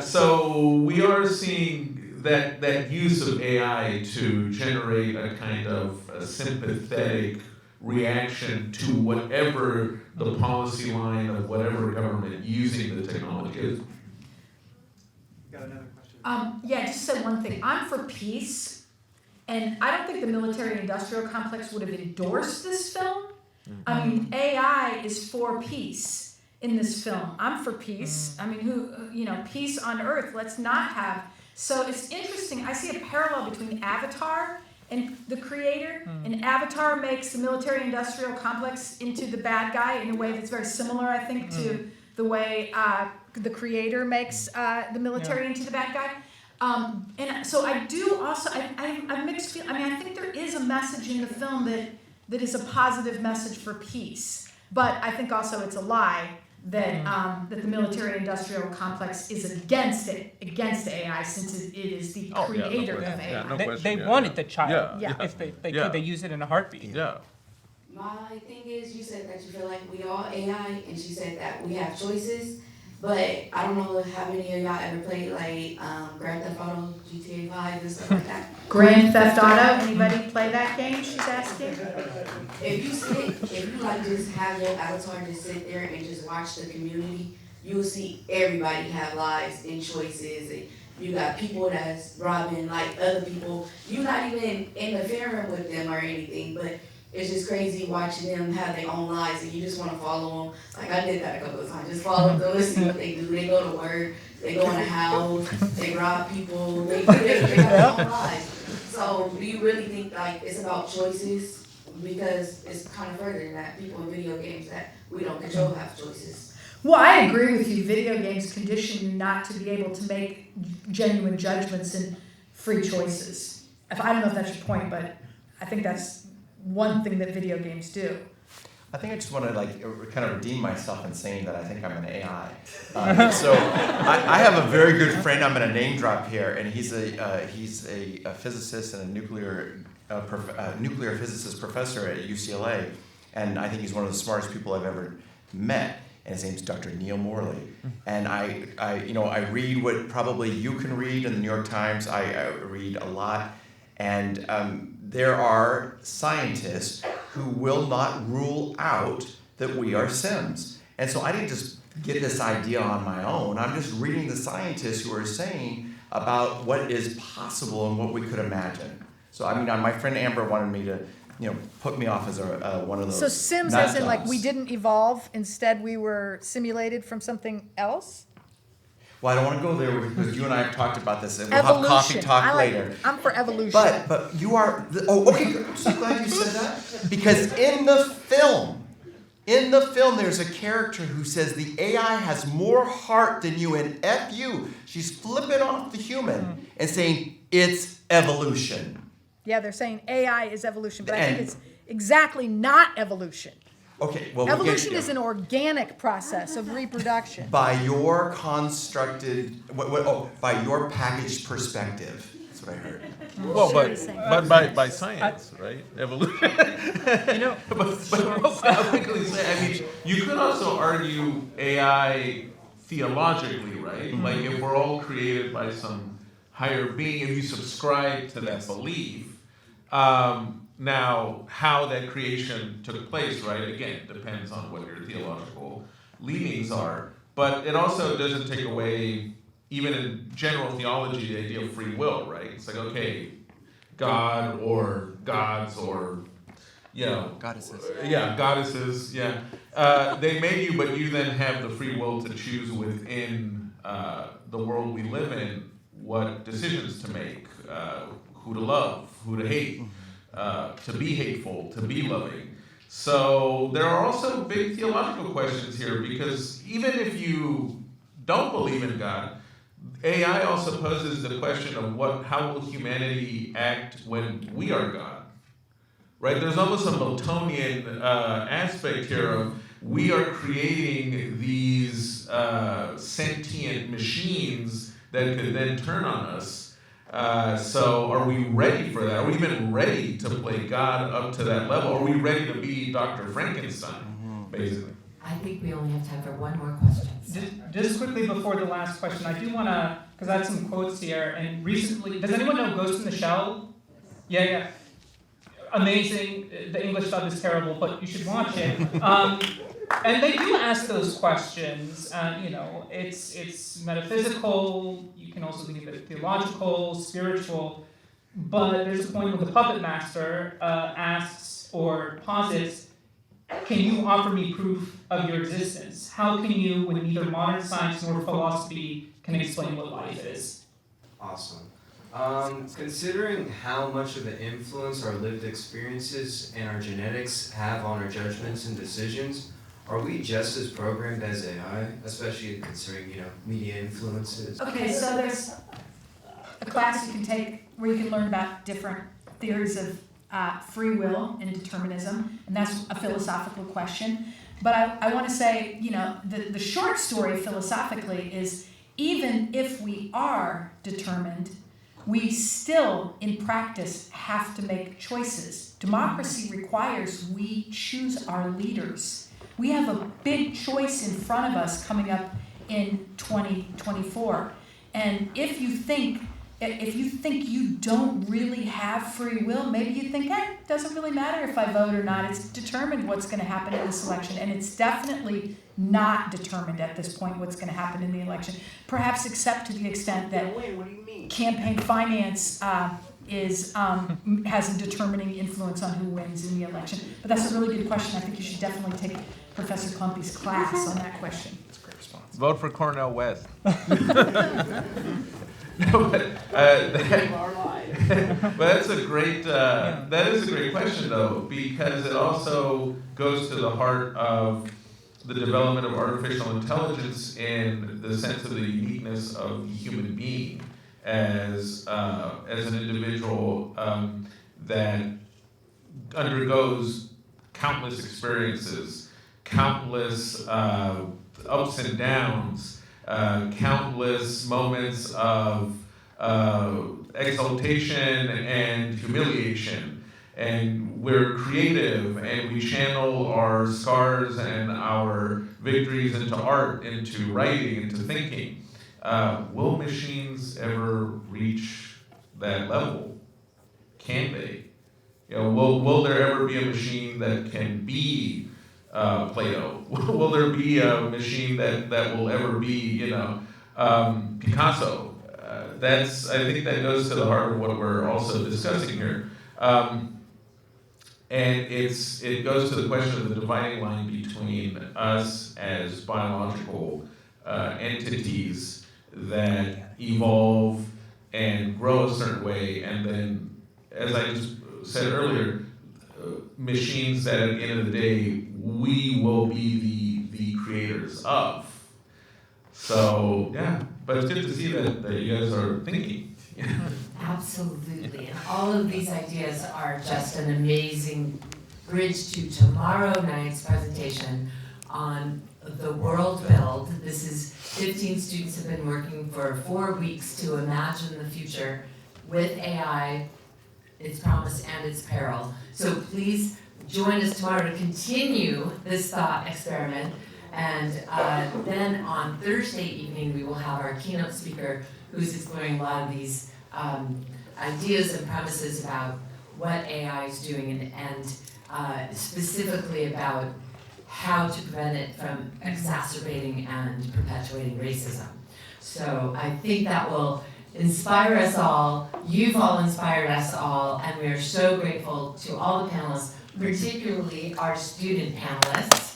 So we are seeing that use of AI to generate a kind of a sympathetic reaction to whatever the policy line of whatever government using the technology is. Got another question? Just said one thing. I'm for peace, and I don't think the military-industrial complex would have endorsed this film. I mean, AI is for peace in this film. I'm for peace. I mean, peace on Earth. Let's not have. So it's interesting. I see a parallel between Avatar and the creator. And Avatar makes the military-industrial complex into the bad guy in a way that's very similar, I think, to the way the creator makes the military into the bad guy. And so I do also, I'm mixed feelings. I think there is a message in the film that is a positive message for peace. But I think also it's a lie that the military-industrial complex is against AI, since it is the creator of AI. Yeah, no They question, wanted the child. Yeah. If they Yeah. could, they use it in a heartbeat. Yeah. My thing is, you said that you feel like we all AI, and she said that we have choices, but I don't know how many of y'all ever played like Grand Theft Auto, GTA 5, and stuff like that. Grand Theft Auto, anybody play that game, she's asking? If you like just have your avatar just sit there and just watch the community, you will see everybody have lives and choices, and you got people that's robbing like other people. You're not even interfering with them or anything, but it's just crazy watching them have their own lives, and you just want to follow them. Like I did that a couple of times. Just follow them and see what they do. They go to work, they go in a house, they rob people, they have their own lives. So do you really think like it's about choices? Because it's kind of further than that. People in video games that we don't control have choices. Well, I agree with you. Video games condition you not to be able to make genuine judgments and free choices. I don't know if that's your point, but I think that's one thing that video games do. I think I just want to kind of redeem myself in saying that I think I'm an AI. So I have a very good friend. I'm going to name drop here, and he's a physicist and a nuclear physicist professor at UCLA, and I think he's one of the smartest people I've ever met. And his name's Dr. Neil Morley. And I read what probably you can read in the New York Times. I read a lot, and there are scientists who will not rule out that we are Sims. And so I didn't just get this idea on my own. I'm just reading the scientists who are saying about what is possible and what we could imagine. So my friend Amber wanted me to, put me off as one of those. So Sims nut as in like jobs. we didn't evolve, instead we were simulated from something else? Well, I don't want to go there because you and I have talked about this, and we'll have coffee talk later. I'm for evolution. But you are. Okay. I'm so glad you said that, because in the film, there's a character who says the AI has more heart than you, and F you. She's flipping off the human and saying it's evolution. Yeah, they're saying AI is evolution, but I think it's exactly not evolution. Okay, well, Evolution is an organic process of reproduction. by your constructed, by your packaged perspective. That's what I heard. Well, Shari's saying. but by science, right? Evolution. but what I'll quickly say, I mean, you could also argue AI theologically, right? Like if we're all created by some higher being, if you subscribe to that belief, now how that creation took place, right? Again, depends on what your theological leanings are. But it also doesn't take away, even in general theology, the idea of free will, right? It's like, okay, God or gods or, you know, Goddesses. Yeah, goddesses, yeah. They made you, but you then have the free will to choose within the world we live in what decisions to make, who to love, who to hate, to be hateful, to be loving. So there are also big theological questions here, because even if you don't believe in God, AI also poses the question of how will humanity act when we are God? Right? There's almost a Miltonian aspect here of we are creating these sentient machines that could then turn on us. So are we ready for that? Are we even ready to play God up to that level? Are we ready to be Dr. Frankenstein, basically? I think we only have time for one more question. Just quickly before the last question, I do want to, because I had some quotes here, and recently, does anyone know Ghost in the Shell? Yeah. Amazing. The English dub is terrible, but you should watch it. And they do ask those questions. It's metaphysical. You can also think of it theological, spiritual. But there's a point where the puppet master asks or posits, "Can you offer me proof of your existence? How can you, when neither modern science nor philosophy can explain what life is?" Awesome. Considering how much of an influence our lived experiences and our genetics have on our judgments and decisions, are we just as programmed as AI, especially considering, media influences? Okay, so there's a class you can take where you can learn about different theories of free will and determinism, and that's a philosophical question. But I want to say, the short story philosophically is, even if we are determined, we still, in practice, have to make choices. Democracy requires we choose our leaders. We have a big choice in front of us coming up in 2024. And if you think you don't really have free will, maybe you think, it doesn't really matter if I vote or not. It's determined what's going to happen in this election. And it's definitely not determined at this point what's going to happen in the election. Perhaps except to the extent that campaign finance has a determining influence on who wins in the election. But that's a really good question. I think you should definitely take Professor Klumpe's class on that question. That's a great response. Vote for Cornel West. But that's a great. That is a great question, though, because it also goes to the heart of the development of artificial intelligence in the sense of the uniqueness of the human being as an individual that undergoes countless experiences, countless ups and downs, countless moments of exaltation and humiliation. And we're creative, and we channel our scars and our victories into art, into writing, into thinking. Will machines ever reach that level? Can they? Will there ever be a machine that can be Plato? Will there be a machine that will ever be, Picasso? I think that goes to the heart of what we're also discussing here. And it goes to the question of the dividing line between us as biological entities that evolve and grow a certain way, and then, as I just said earlier, machines that at the end of the day we will be the creators of. So yeah, but it's good to see that you guys are thinking. Absolutely, and all of these ideas are just an amazing bridge to tomorrow night's presentation on the world build. This is 15 students have been working for 4 weeks to imagine the future with AI, its promise and its peril. So please join us tomorrow to continue this thought experiment. And then on Thursday evening, we will have our keynote speaker who's exploring a lot of these ideas and premises about what AI is doing and specifically about how to prevent it from exacerbating and perpetuating racism. So I think that will inspire us all. You've all inspired us all, and we are so grateful to all the panelists, particularly our student panelists.